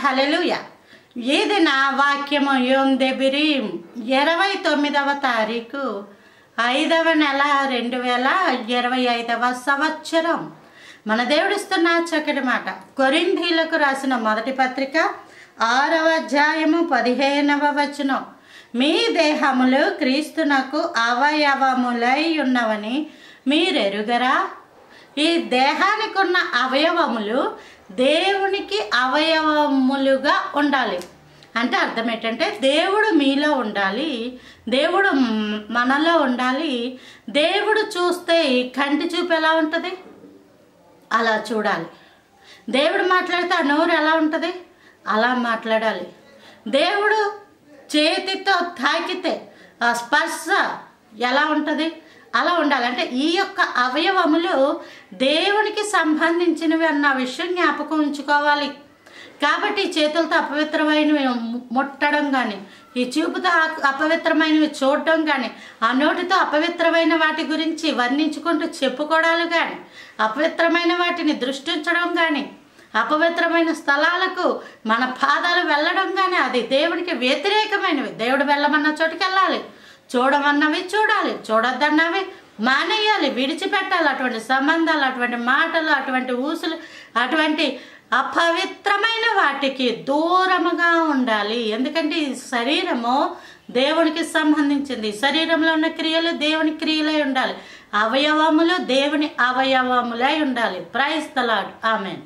హల్లెలూయా. ఇది నా వాక్యము. యోమ్ దెబిరీం 29వ తారీఖు 5వ నెల 2025వ సంవత్సరం. మన దేవుడిస్తున్న చక్కటి మాట. కొరింథీలకు రాసిన మొదటి పత్రిక 6వ అధ్యాయము 15వ వచనం. మీ దేహములు క్రీస్తునకు అవయవములై ఉన్నవని మీరెరుగరా? ఈ దేహానికి ఉన్న అవయవములు దేవునికి అవయవములుగా ఉండాలి. అంటే అర్థం ఏంటంటే దేవుడు మీలో ఉండాలి, దేవుడు మనలో ఉండాలి. దేవుడు చూస్తే కంటి చూపు ఎలా ఉంటుంది అలా చూడాలి. దేవుడు మాట్లాడితే ఆ నోరు ఎలా ఉంటుంది అలా మాట్లాడాలి. దేవుడు చేతితో తాకితే ఆ స్పర్శ ఎలా ఉంటుంది అలా ఉండాలి. అంటే ఈ యొక్క అవయవములు దేవునికి సంబంధించినవి అన్న విషయం జ్ఞాపకం ఉంచుకోవాలి. కాబట్టి చేతులతో అపవిత్రమైనవి ముట్టడం కానీ, ఈ చూపుతో అపవిత్రమైనవి చూడడం కానీ, ఆ నోటితో అపవిత్రమైన వాటి గురించి వర్ణించుకుంటూ చెప్పుకోవడాలు కానీ, అపవిత్రమైన వాటిని దృష్టించడం కానీ, అపవిత్రమైన స్థలాలకు మన పాదాలు వెళ్ళడం కానీ అది దేవునికి వ్యతిరేకమైనవి. దేవుడు వెళ్ళమన్న చోటుకి వెళ్ళాలి, చూడమన్నవి చూడాలి, చూడొద్దన్నవి మానేయాలి, విడిచిపెట్టాలి. అటువంటి సంబంధాలు, అటువంటి మాటలు, అటువంటి ఊసులు, అటువంటి అపవిత్రమైన వాటికి దూరముగా ఉండాలి. ఎందుకంటే ఈ శరీరము దేవునికి సంబంధించింది. శరీరంలో ఉన్న క్రియలు దేవుని క్రియలై ఉండాలి, అవయవములు దేవుని అవయవములై ఉండాలి. Praise the lord. ఆమేన్.